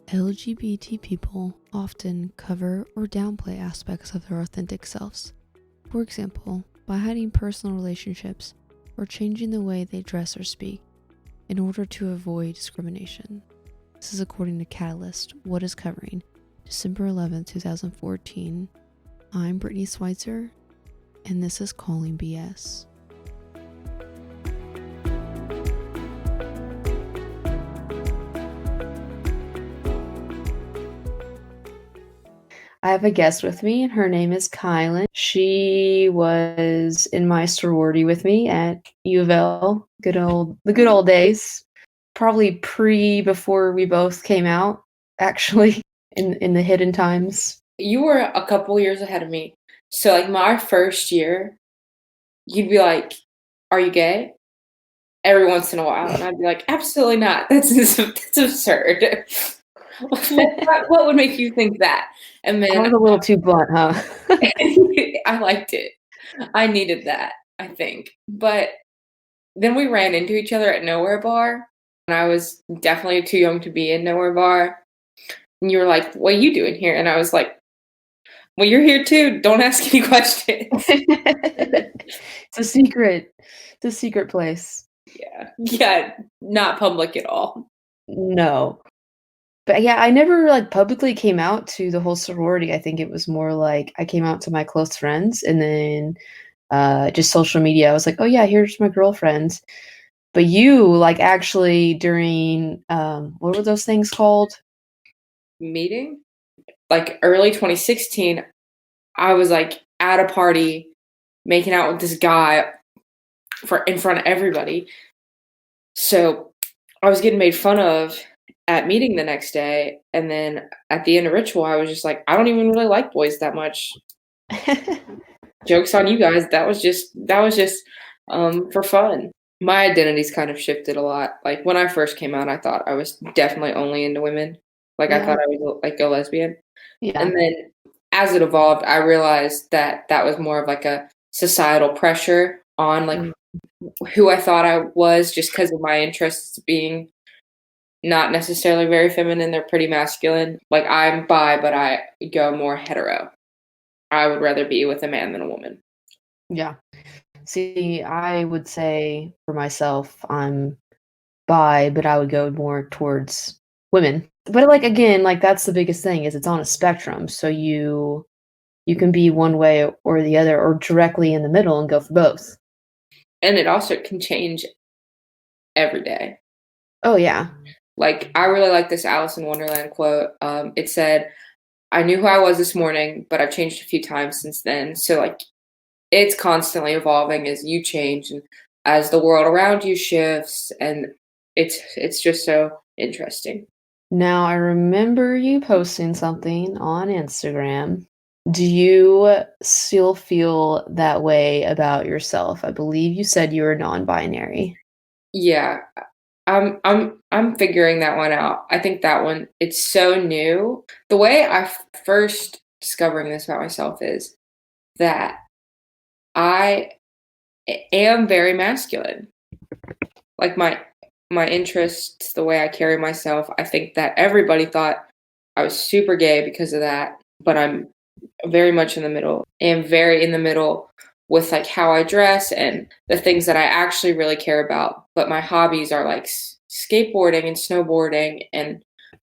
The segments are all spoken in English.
LGBT people often cover or downplay aspects of their authentic selves. For example, by hiding personal relationships or changing the way they dress or speak in order to avoid discrimination. This is according to Catalyst, What is Covering, December 11, 2014. I'm Brittany Schweitzer, and this is Calling BS. I have a guest with me, and her name is Kylyn. She was in my sorority with me at U of L, the good old days. Probably before we both came out, actually, in the hidden times. You were a couple years ahead of me. So, like, my first year, you'd be like, "Are you gay?" Every once in a while. And I'd be like, "Absolutely not. That's absurd." What would make you think that? And I then was a little too blunt, huh? I liked it. I needed that, I think. But then we ran into each other at Nowhere Bar, and I was definitely too young to be in Nowhere Bar. And you were like, "What are you doing here?" And I was like, "Well, you're here too. Don't ask any questions." It's a secret. It's a secret place. Yeah, not public at all. No. But yeah, I never publicly came out to the whole sorority. I think it was more like I came out to my close friends, and then just social media. I was like, oh yeah, here's my girlfriends. But you actually during what were those things called? Meeting? Like early 2016, I was like at a party making out with this guy in front of everybody. So I was getting made fun of at meeting the next day, and then at the end of ritual, I was just like, I don't even really like boys that much. Joke's on you guys. That was just for fun. My identity's kind of shifted a lot. Like when I first came out, I thought I was definitely only into women. Like I Yeah. thought I was like a lesbian. Yeah. And then as it evolved, I realized that was more of like a societal pressure on like who I thought I was, just because of my interests being not necessarily very feminine. They're pretty masculine. Like I'm bi, but I go more hetero. I would rather be with a man than a woman. Yeah. See, I would say for myself, I'm bi, but I would go more towards women. But again, that's the biggest thing is it's on a spectrum. So you can be one way or the other, or directly in the middle and go for both. And it also can change every day. Oh yeah. Like I really like this Alice in Wonderland quote. It said, "I knew who I was this morning, but I've changed a few times since then." So like it's constantly evolving as you change and as the world around you shifts, and it's just so interesting. Now I remember you posting something on Instagram. Do you still feel that way about yourself? I believe you said you were non-binary. Yeah, I'm figuring that one out. I think that one, it's so new. The way I first discovering this about myself is that I am very masculine. Like my interests, the way I carry myself, I think that everybody thought I was super gay because of that, but I'm very much in the middle and very in the middle with like how I dress and the things that I actually really care about. But my hobbies are like skateboarding and snowboarding, and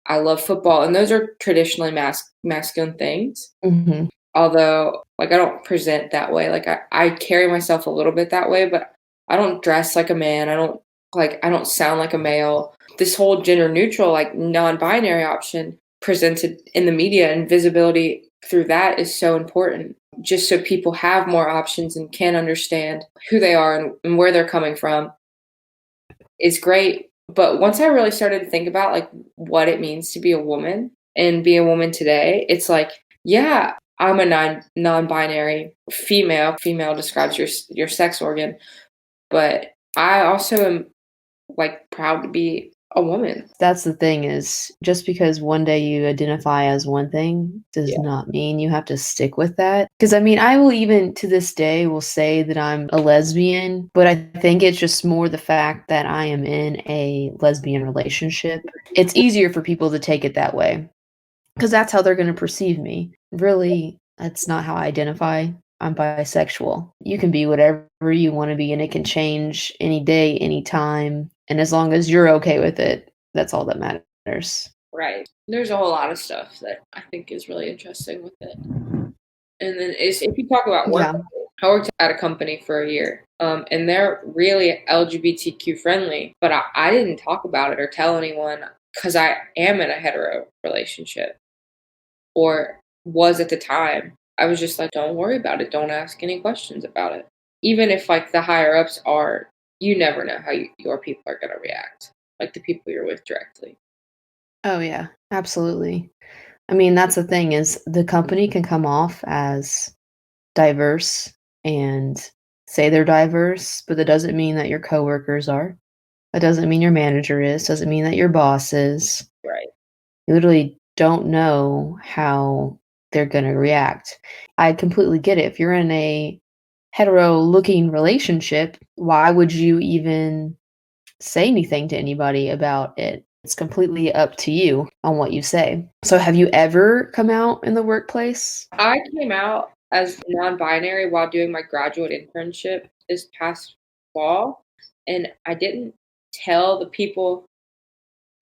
I love football, and those are traditionally masculine things. Mm-hmm. Although like I don't present that way. Like I carry myself a little bit that way, but I don't dress like a man. I don't sound like a male. This whole gender neutral, like non-binary option presented in the media and visibility through that is so important, just so people have more options and can understand who they are and where they're coming from is great. But once I really started to think about like what it means to be a woman and be a woman today, it's like, yeah, I'm a non-binary female. Female describes your sex organ, but I also am like proud to be a woman. That's the thing, is just because one day you identify as one thing does Yeah. not mean you have to stick with that. Because I mean, I will even to this day will say that I'm a lesbian, but I think it's just more the fact that I am in a lesbian relationship. It's easier for people to take it that way because that's how they're going to perceive me. Really, that's not how I identify. I'm bisexual. You can be whatever you want to be, and it can change any day, any time. And as long as you're okay with it, that's all that matters. Right. There's a whole lot of stuff that I think is really interesting with it. And then if you talk about work, Yeah. I worked at a company for a year, and they're really LGBTQ friendly, but I didn't talk about it or tell anyone because I am in a hetero relationship, or was at the time. I was just like, don't worry about it. Don't ask any questions about it. Even if like the higher ups are, you never know how your people are going to react, like the people you're with directly. Oh, yeah. Absolutely. I mean, that's the thing, is the company can come off as diverse and say they're diverse, but that doesn't mean that your coworkers are. That doesn't mean your manager is. Doesn't mean that your boss is. Right. You literally don't know how they're gonna react. I completely get it. If you're in a hetero-looking relationship, why would you even say anything to anybody about it? It's completely up to you on what you say. So have you ever come out in the workplace? I came out as non-binary while doing my graduate internship this past fall, and I didn't tell the people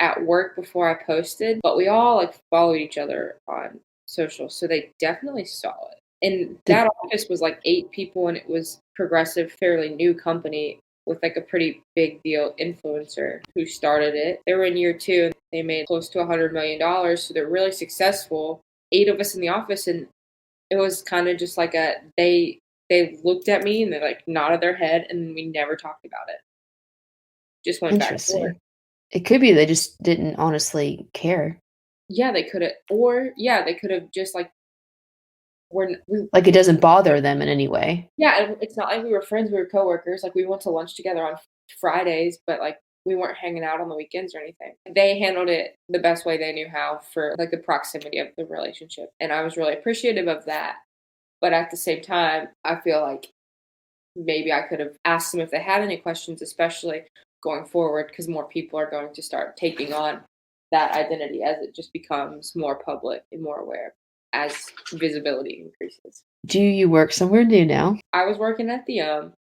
at work before I posted, but we all like followed each other on social, so they definitely saw it. And Did that office was like 8 people, and it was progressive, fairly new company with like a pretty big deal influencer who started it. They were in year 2 and they made close to $100 million, so they're really successful. 8 of us in the office, and it was kind of just like they looked at me and they like nodded their head, and we never talked about it. Just went back and forth. Interesting. It could be they just didn't honestly care. Yeah, they could have, or yeah, they could have just like we Like, it doesn't bother them in any way. yeah, and it's not like we were friends, we were coworkers. Like we went to lunch together on Fridays, but like we weren't hanging out on the weekends or anything. They handled it the best way they knew how for like the proximity of the relationship, and I was really appreciative of that. But at the same time, I feel like maybe I could have asked them if they had any questions, especially going forward, because more people are going to start taking on that identity as it just becomes more public and more aware as visibility increases. Do you work somewhere new now? I was working at the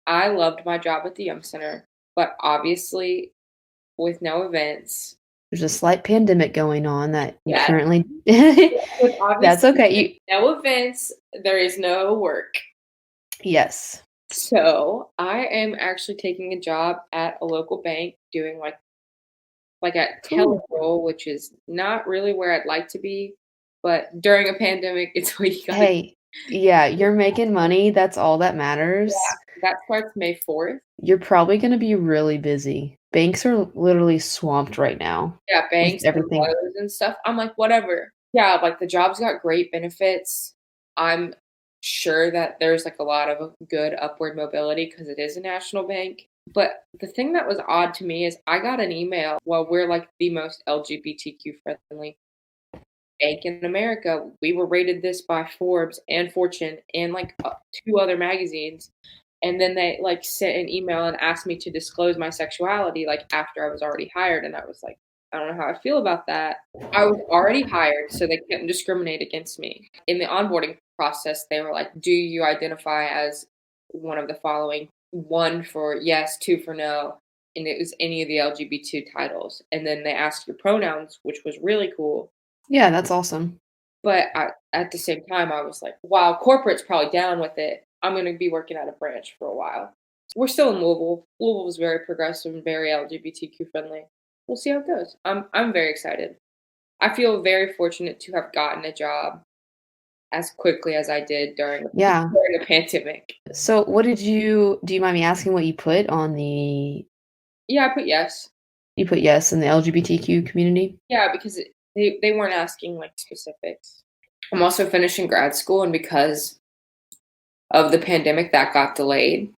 I loved my job at the Center, but obviously with no events. There's a slight pandemic going on that you Yeah, currently with That's obviously okay. no events, there is no work. Yes. So I am actually taking a job at a local bank doing like a teller Cool. role, which is not really where I'd like to be. But during a pandemic, it's what you got to do. Hey, yeah, you're making money, that's all that matters. That starts May 4th. You're probably gonna be really busy. Banks are literally swamped right now Yeah, with banks and everything. lawyers and stuff. I'm like, whatever. Yeah, like the job's got great benefits. I'm sure that there's like a lot of good upward mobility because it is a national bank. But the thing that was odd to me is I got an email, well, we're like the most LGBTQ friendly bank in America. We were rated this by Forbes and Fortune and like 2 other magazines. And then they like sent an email and asked me to disclose my sexuality like after I was already hired. And I was like, I don't know how I feel about that. I was already hired, so they couldn't discriminate against me. In the onboarding process, they were like, do you identify as one of the following? 1 for yes, 2 for no. And it was any of the LGBT titles. And then they asked your pronouns, which was really cool. Yeah, that's awesome. But at the same time, I was like, while corporate's probably down with it, I'm going to be working at a branch for a while. We're still in Louisville. Louisville is very progressive and very LGBTQ friendly. We'll see how it goes. I'm very excited. I feel very fortunate to have gotten a job as quickly as I did during Yeah. during a pandemic. So do you mind me asking what you put on the Yeah, I put yes. you put yes in the LGBTQ community? Yeah, because they weren't asking like specifics. I'm also finishing grad school, and because of the pandemic, that got delayed.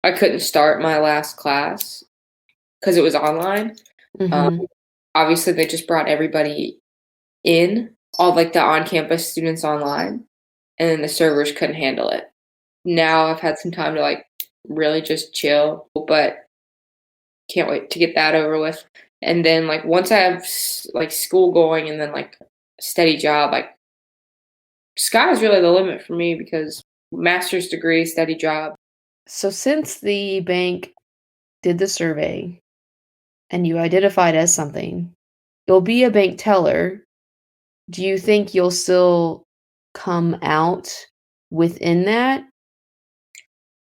I couldn't start my last class because it was online. Um, Mm-hmm. Obviously, they just brought everybody in, all like the on-campus students online, and then the servers couldn't handle it. Now I've had some time to like really just chill, but can't wait to get that over with. And then like once I have like school going and then like a steady job, like sky's really the limit for me because master's degree, steady job. So since the bank did the survey and you identified as something, you'll be a bank teller. Do you think you'll still come out within that?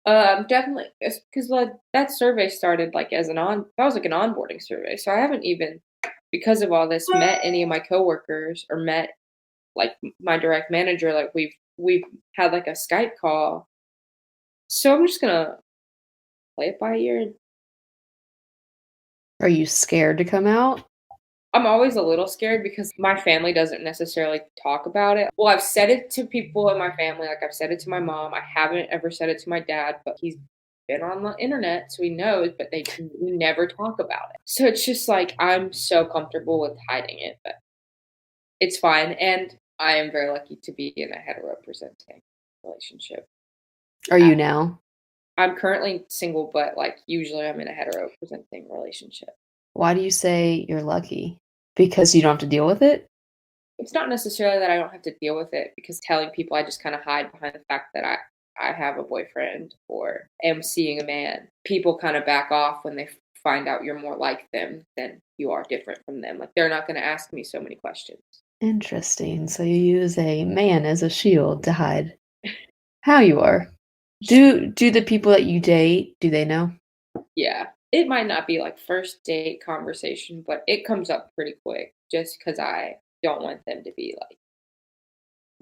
Definitely, because like that survey started like as that was like an onboarding survey, so I haven't even, because of all this, met any of my coworkers or met like my direct manager. Like we've had like a Skype call, so I'm just gonna play it by ear. Are you scared to come out? I'm always a little scared because my family doesn't necessarily talk about it. Well, I've said it to people in my family, like I've said it to my mom. I haven't ever said it to my dad, but he's been on the internet, so he knows, but we never talk about it. So it's just like I'm so comfortable with hiding it, but it's fine. And I am very lucky to be in a hetero presenting relationship. Are you now? I'm currently single, but like usually I'm in a hetero presenting relationship. Why do you say you're lucky? Because you don't have to deal with it? It's not necessarily that I don't have to deal with it because telling people I just kind of hide behind the fact that I have a boyfriend or am seeing a man. People kind of back off when they find out you're more like them than you are different from them. Like they're not going to ask me so many questions. Interesting. So you use a man as a shield to hide how you are. Do the people that you date, do they know? Yeah. It might not be like first date conversation, but it comes up pretty quick just because I don't want them to be like,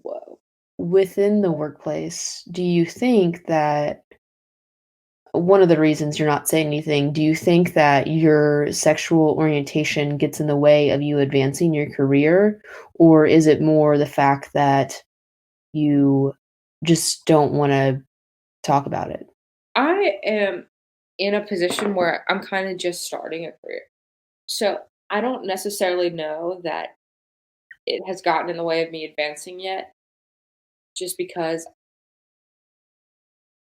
whoa. Within the workplace, do you think that one of the reasons you're not saying anything, do you think that your sexual orientation gets in the way of you advancing your career? Or is it more the fact that you just don't want to talk about it? I am in a position where I'm kind of just starting a career. So I don't necessarily know that it has gotten in the way of me advancing yet, just because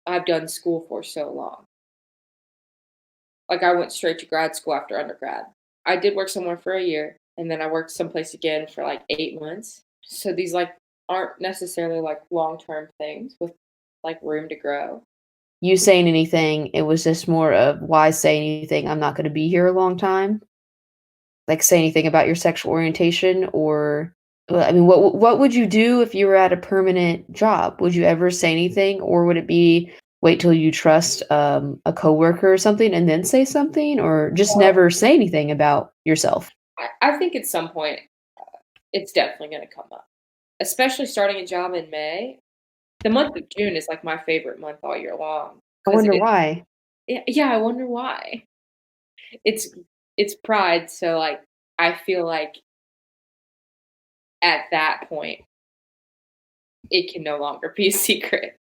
I've done school for so long. Like I went straight to grad school after undergrad. I did work somewhere for a year and then I worked someplace again for like 8 months. So these like aren't necessarily like long-term things with like room to grow. You saying anything, it was just more of why say anything? I'm not going to be here a long time. Like say anything about your sexual orientation or well, I mean, what would you do if you were at a permanent job? Would you ever say anything, or would it be wait till you trust a coworker or something and then say something, or just Well, never say anything about yourself? I think at some point it's definitely going to come up, especially starting a job in May. The month of June is like my favorite month all year long I because wonder why. yeah, I wonder why. It's it's Pride, so like I feel like at that point it can no longer be a secret.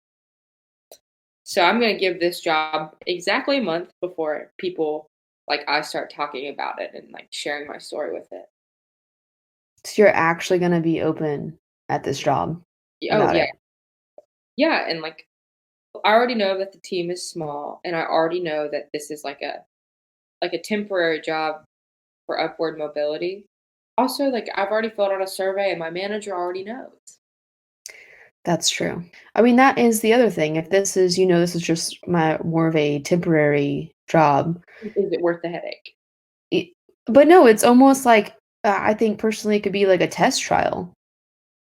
So I'm gonna give this job exactly a month before people like I start talking about it and like sharing my story with it. So you're actually going to be open at this job Oh about yeah, it. yeah, and like I already know that the team is small, and I already know that this is like a temporary job for upward mobility. Also, like I've already filled out a survey, and my manager already knows. That's true. I mean, that is the other thing. If this is, this is just my more of a temporary job. Is it worth the headache? It, but no, it's almost like I think personally it could be like a test trial.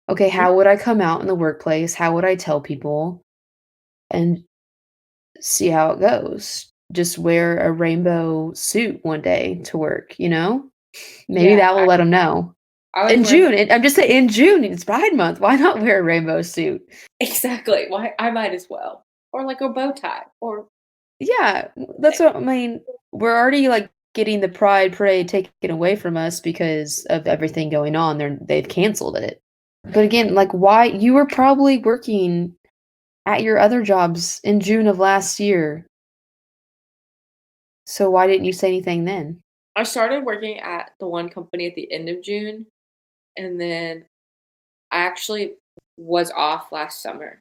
Okay, Yeah, how would I come out in the workplace? How would I tell people and see how it goes? Just wear a rainbow suit one day to work, you know? Maybe yeah. that will let them know. I was In wearing June, I'm just saying in June, it's Pride Month. Why not wear a rainbow suit? exactly. Why I might as well, or like a bow tie, or Yeah, that's what I mean. We're already like getting the Pride Parade taken away from us because of everything going on. They've canceled it. But again, like why you were probably working at your other jobs in June of last year. So why didn't you say anything then? I started working at the one company at the end of June, and then I actually was off last summer.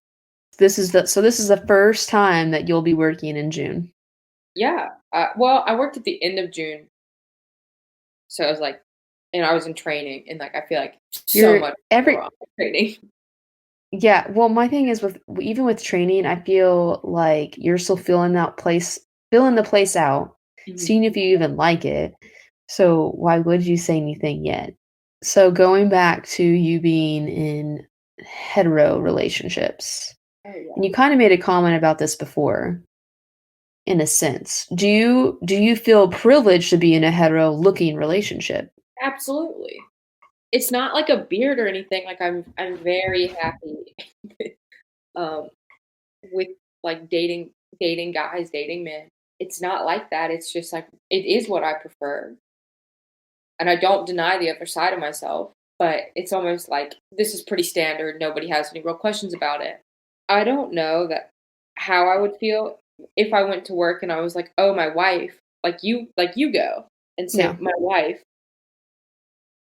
This is the first time that you'll be working in June. Yeah. Well, I worked at the end of June, so I was like, and I was in training, and like I feel like so You're much every wrong with training. Yeah, well, my thing is with even with training, I feel like you're still filling the place out, Mhm. seeing if you even like it. So why would you say anything yet? So going back to you being in hetero relationships, Oh yeah, and you kind of made a comment about this before, in a sense. Do you feel privileged to be in a hetero looking relationship? absolutely. It's not like a beard or anything. Like I'm very happy um, with like dating guys, dating men. It's not like that. It's just like it is what I prefer, and I don't deny the other side of myself. But it's almost like this is pretty standard. Nobody has any real questions about it. I don't know that how I would feel if I went to work and I was like, "Oh, my wife," like you go and say, Yeah. "My wife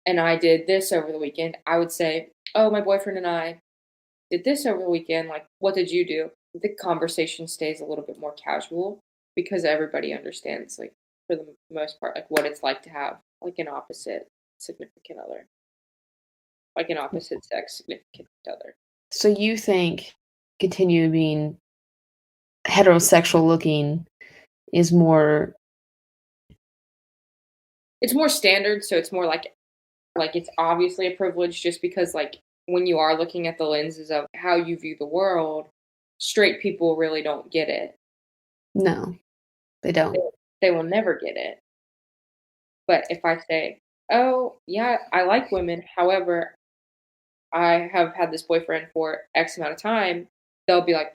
and I did this over the weekend." I would say, "Oh, my boyfriend and I did this over the weekend. Like, what did you do?" The conversation stays a little bit more casual because everybody understands, like, for the most part, like what it's like to have like an opposite significant other, like an opposite sex significant other. So you think continue being heterosexual looking is more. It's more standard, so it's more like it's obviously a privilege just because like when you are looking at the lenses of how you view the world, straight people really don't get it. No, they They, don't. they will never get it. But if I say, "Oh, yeah, I like women. However, I have had this boyfriend for X amount of time," they'll be like,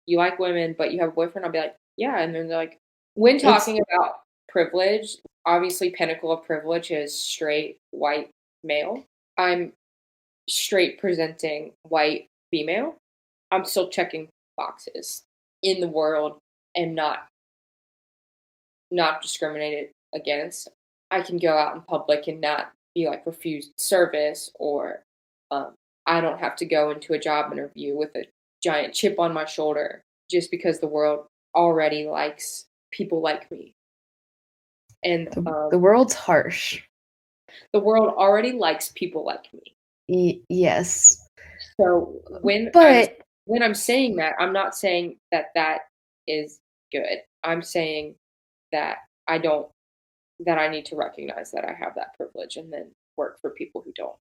"You like women, but you have a boyfriend?" I'll be like, "Yeah." And then they're like, when It's talking about privilege, obviously, pinnacle of privilege is straight white male. I'm straight presenting white female. I'm still checking boxes in the world and not discriminated against. I can go out in public and not be like refused service or um, I don't have to go into a job interview with a giant chip on my shoulder just because the world already likes people like me. And the world's harsh. the world already likes people like me. Yes. So But when I'm saying that, I'm not saying that that is good. I'm saying that I don't that I need to recognize that I have that privilege and then work for people who don't.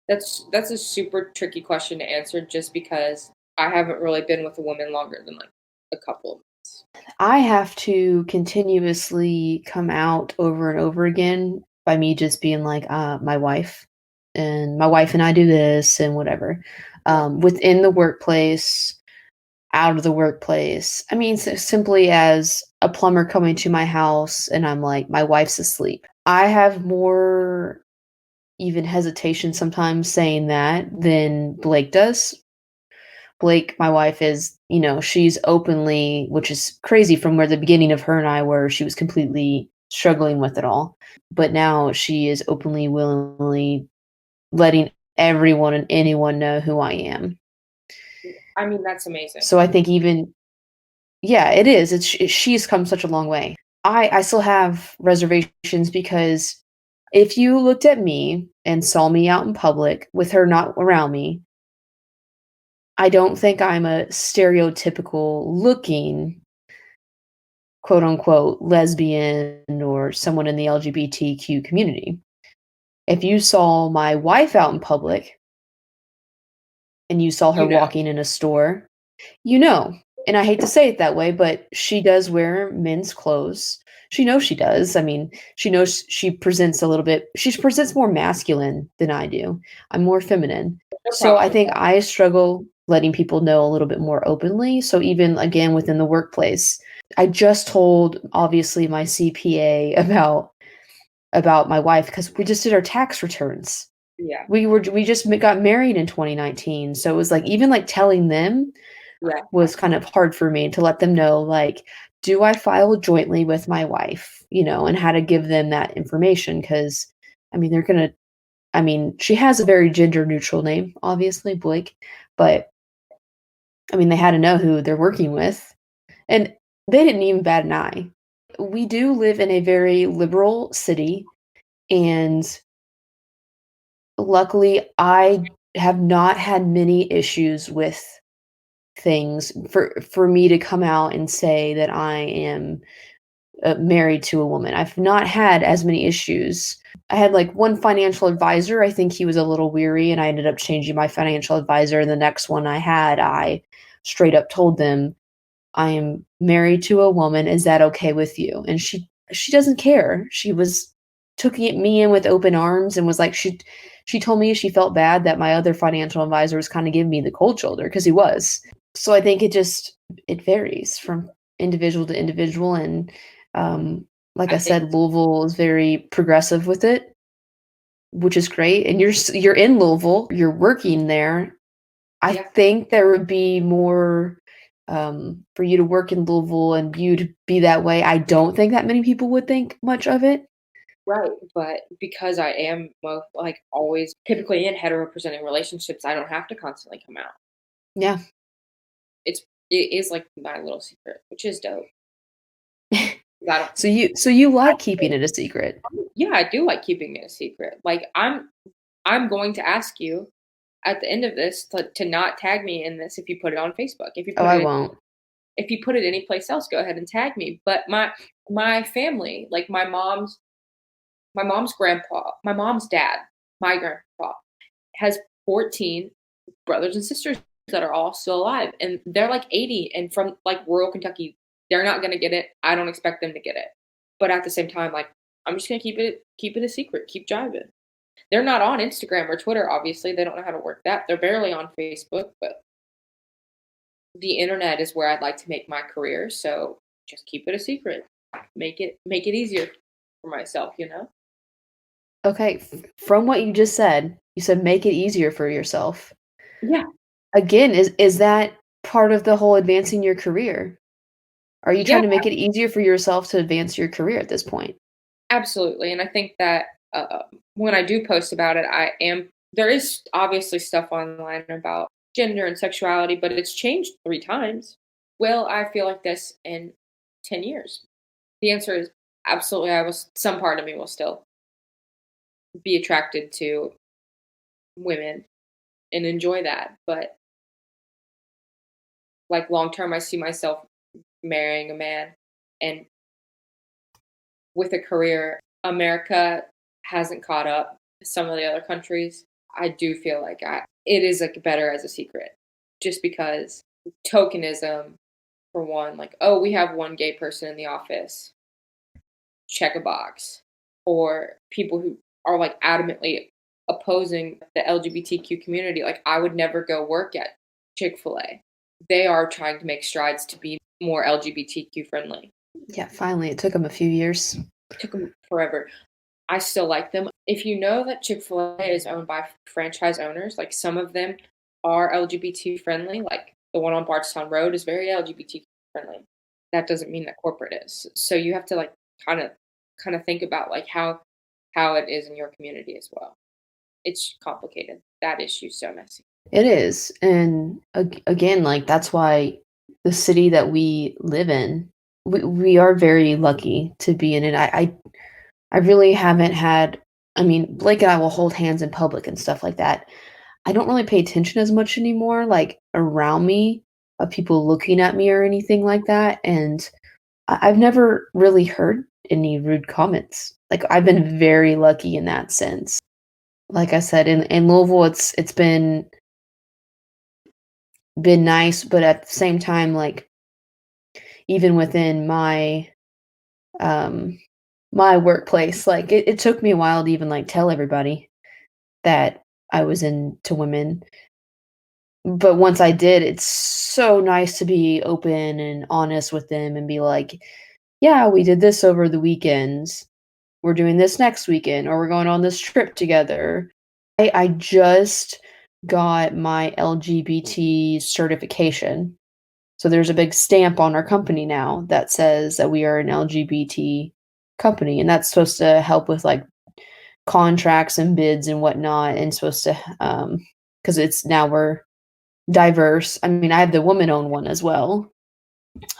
That's a super tricky question to answer just because I haven't really been with a woman longer than like a couple of months. I have to continuously come out over and over again by me just being like, my wife and I do this and whatever. Yeah. Within the workplace, out of the workplace. I mean, simply as a plumber coming to my house and I'm like, my wife's asleep. I have more even hesitation sometimes saying that than Blake does. Blake, my wife, she's openly, which is crazy from where the beginning of her and I were, she was completely struggling with it all. But now she is openly, willingly letting everyone and anyone know who I am. I mean, that's amazing. So I think even, yeah, it is. She's come such a long way. I still have reservations because if you looked at me and saw me out in public with her not around me, I don't think I'm a stereotypical looking quote unquote lesbian or someone in the LGBTQ community. If you saw my wife out in public and you saw her You know. walking in a store, you know. And I hate to say it that way, but she does wear men's clothes. She knows she does. I mean, she knows she presents more masculine than I do. I'm more feminine. No So I problem with think that. I struggle letting people know a little bit more openly. So even again within the workplace, I just told obviously my CPA about my wife because we just did our tax returns. Yeah. We just got married in 2019, so it was like even like telling them Yeah. was kind of hard for me to let them know, like, do I file jointly with my wife, and how to give them that information because I mean, they're gonna I mean, she has a very gender neutral name, obviously, Blake, but I mean, they had to know who they're working with, and they didn't even bat an eye. We do live in a very liberal city, and luckily, I have not had many issues with things for me to come out and say that I am married to a woman. I've not had as many issues. I had like one financial advisor. I think he was a little weary, and I ended up changing my financial advisor. And the next one I had, I straight up told them, "I am married to a woman. Is that okay with you?" And she doesn't care. She was took me in with open arms and was like she told me she felt bad that my other financial advisor was kind of giving me the cold shoulder because he was. So I think it varies from individual to individual, and like I I think, said, Louisville is very progressive with it, which is great. And you're in Louisville, you're working there. I yeah, think there would be more for you to work in Louisville and you to be that way. I don't think that many people would think much of it. right. But because I am most like always typically in hetero-presenting relationships, I don't have to constantly come out. Yeah. It is like my little secret, which is dope. I don't, So you like keeping it a secret. yeah, I do like keeping it a secret. Like I'm going to ask you at the end of this to not tag me in this if you put it on Facebook. Oh, I won't. If you put it anyplace else, go ahead and tag me. But my family, like my mom's grandpa, my mom's dad, my grandpa has 14 brothers and sisters that are all still alive, and they're like 80 and from like rural Kentucky. They're not going to get it. I don't expect them to get it. But at the same time, like I'm just going to keep it a secret. Keep driving. They're not on Instagram or Twitter, obviously. They don't know how to work that. They're barely on Facebook, but the internet is where I'd like to make my career. So just keep it a secret. Make it easier for myself, you know? Okay, from what you said make it easier for yourself. Yeah. Again, is that part of the whole advancing your career? Are you Yeah, trying to make it easier for yourself to advance your career at this point? absolutely. And I think that when I do post about it, there is obviously stuff online about gender and sexuality, but it's changed 3 times. Will I feel like this in 10 years? The answer is absolutely. Some part of me will still be attracted to women and enjoy that. But like long term, I see myself marrying a man and with a career. America hasn't caught up to some of the other countries. I do feel like it is like better as a secret, just because tokenism for one. Like, oh, we have one gay person in the office, check a box, or people who are like adamantly opposing the LGBTQ community. Like, I would never go work at Chick-fil-A. They are trying to make strides to be more LGBTQ friendly. Yeah, finally, it took them a few years. It took them forever. I still like them. If you know that Chick-fil-A is owned by franchise owners, like some of them are LGBT friendly, like the one on Bardstown Road is very LGBT friendly. That doesn't mean that corporate is. So you have to like kind of think about like how it is in your community as well. It's complicated. That issue's so messy. It is, and again, like, that's why the city that we live in, we are very lucky to be in it. I really haven't had I mean, Blake and I will hold hands in public and stuff like that. I don't really pay attention as much anymore, like, around me, of people looking at me or anything like that, and I've never really heard any rude comments. Like, I've been very lucky in that sense. Like I said, in Louisville, it's been nice, but at the same time, like, even within um, my workplace, like, it took me a while to even, like, tell everybody that I was into women. But once I did, it's so nice to be open and honest with them and be like, "Yeah, we did this over the weekends. We're doing this next weekend, or we're going on this trip together." I just got my LGBT certification. So there's a big stamp on our company now that says that we are an LGBT company, and that's supposed to help with like contracts and bids and whatnot, and supposed to because it's now we're diverse. I mean, I have the woman-owned one as well.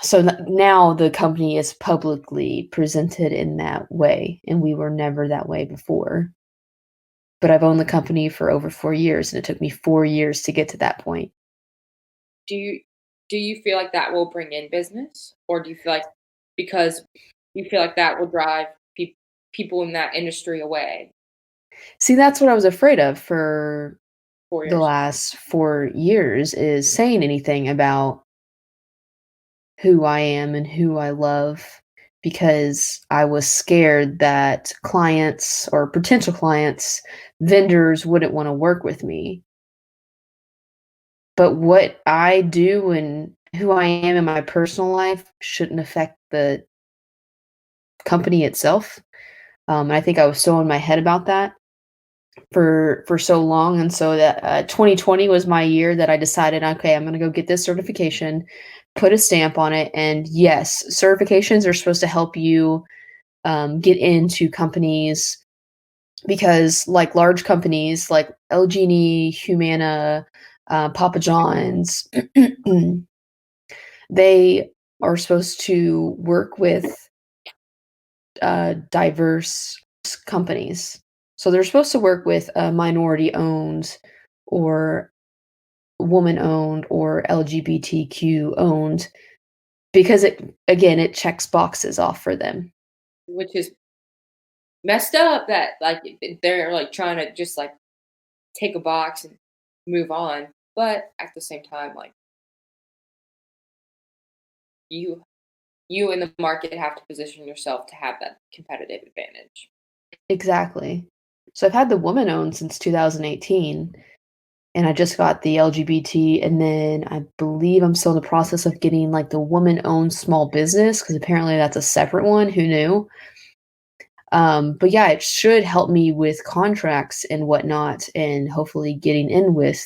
So now the company is publicly presented in that way, and we were never that way before. But I've owned the company for over 4 years, and it took me 4 years to get to that point. Do you feel like that will bring in business, or do you feel like because you feel like that will drive people in that industry away? See, that's what I was afraid of for 4 the years. last 4 years, is saying anything about who I am and who I love, because I was scared that clients or potential clients, vendors wouldn't wanna work with me. But what I do and who I am in my personal life shouldn't affect the company itself. I think I was so in my head about that for so long, and so that 2020 was my year that I decided, okay, I'm gonna go get this certification, put a stamp on it, and yes, certifications are supposed to help you get into companies because, like large companies like LG, Humana, Papa John's, they are supposed to work with diverse companies. So they're supposed to work with minority owned or woman owned or LGBTQ owned because it checks boxes off for them. Which is messed up that like they're like trying to just like take a box and move on, but at the same time, like you you in the market have to position yourself to have that competitive advantage. Exactly. So I've had the woman owned since 2018, and I just got the LGBT, and then I believe I'm still in the process of getting like the woman owned small business because apparently that's a separate one. Who knew? But yeah, it should help me with contracts and whatnot, and hopefully getting in with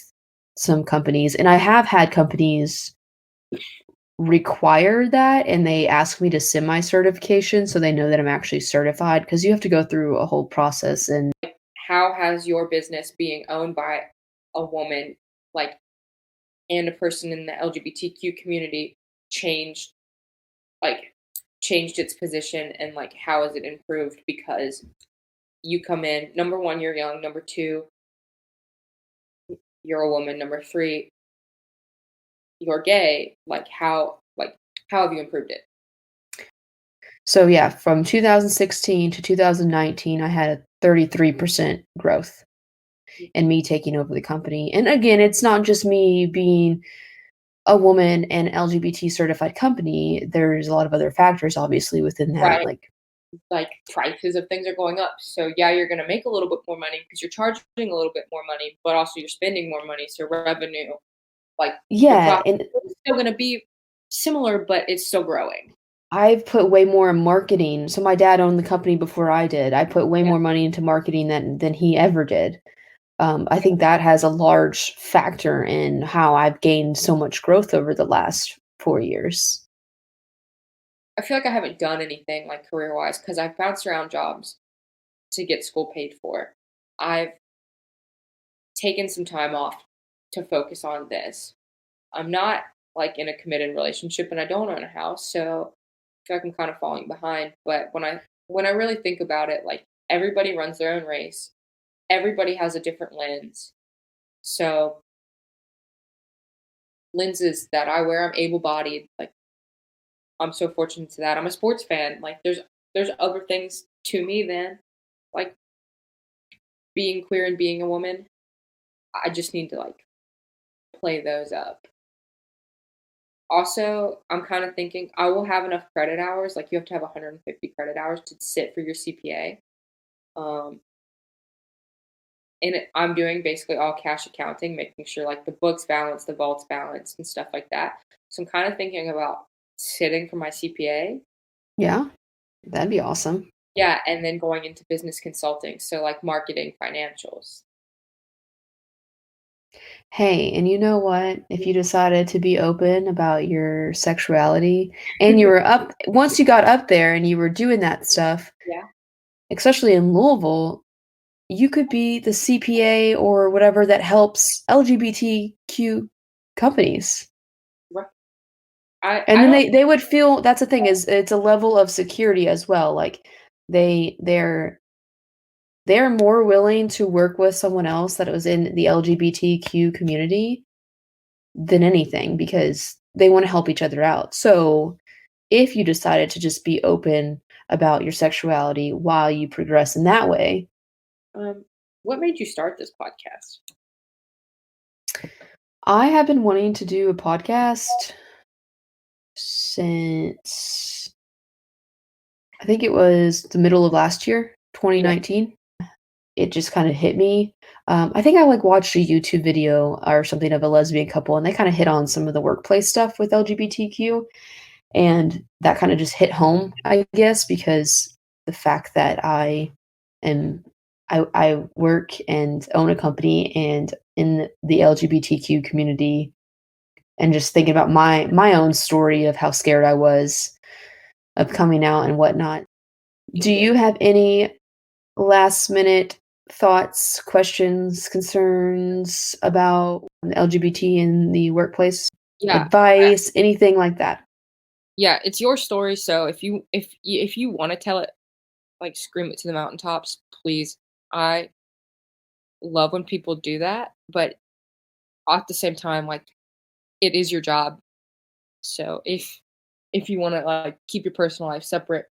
some companies. And I have had companies require that, and they ask me to send my certification so they know that I'm actually certified because you have to go through a whole process. And How has your business being owned by a woman, like, and a person in the LGBTQ community changed, like, changed its position, and like how has it improved because you come in, number one, you're young, number two, you're a woman, number three, you're gay, like how have you improved it? so yeah, from 2016 to 2019, I had a 33% growth in me taking over the company. And again, it's not just me being a woman and LGBT certified company. There's a lot of other factors obviously within that. Right. Like, Like prices of things are going up. So yeah, you're gonna make a little bit more money because you're charging a little bit more money, but also you're spending more money. So revenue, like your yeah, profit and is still gonna be similar, but it's still growing. I've put way more in marketing. So my dad owned the company before I did. I put way Yeah. more money into marketing than he ever did. I Yeah. think that has a large factor in how I've gained so much growth over the last 4 years. I feel like I haven't done anything like career wise because I've bounced around jobs to get school paid for. I've taken some time off to focus on this. I'm not like in a committed relationship and I don't own a house, so I feel like I'm kind of falling behind. But when I really think about it, like everybody runs their own race. Everybody has a different lens. So lenses that I wear, I'm able bodied. Like I'm so fortunate to that. I'm a sports fan. Like there's other things to me than like being queer and being a woman. I just need to like play those up. Also, I'm kind of thinking I will have enough credit hours. Like you have to have 150 credit hours to sit for your CPA. Um, and I'm doing basically all cash accounting, making sure like the books balance, the vaults balance, and stuff like that. So I'm kind of thinking about sitting for my CPA. Yeah, that'd be awesome. Yeah, and then going into business consulting, so like marketing, financials. Hey, and you know what? If you decided to be open about your sexuality and you were up, once you got up there and you were doing that stuff, Yeah. especially in Louisville, you could be the CPA or whatever that helps LGBTQ companies. Right. And I then don't. they would feel that's the thing is it's a level of security as well. Like they're more willing to work with someone else that was in the LGBTQ community than anything because they want to help each other out. So, if you decided to just be open about your sexuality while you progress in that way, Um, what made you start this podcast? I have been wanting to do a podcast since I think it was the middle of last year, Yeah. 2019. It just kind of hit me. I think I like watched a YouTube video or something of a lesbian couple, and they kind of hit on some of the workplace stuff with LGBTQ. And that kind of just hit home, I guess, because the fact that am I work and own a company and in the LGBTQ community and just thinking about my own story of how scared I was of coming out and whatnot. Do Yeah. you have any last minute thoughts, questions, concerns about LGBT in the workplace? Yeah. Advice, anything like that? Yeah, it's your story, so if you wanna tell it, like, scream it to the mountaintops, please. I love when people do that, but at the same time, like, it is your job. So if you wanna, like, keep your personal life separate,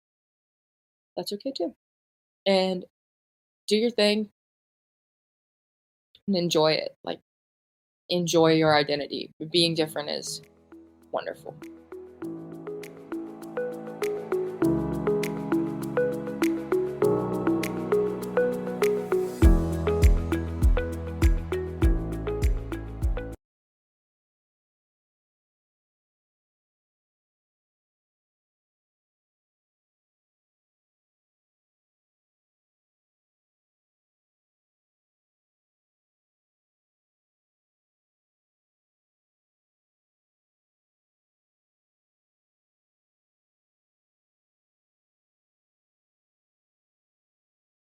that's okay too. And do your thing and enjoy it. Like, enjoy your identity. Being different is wonderful.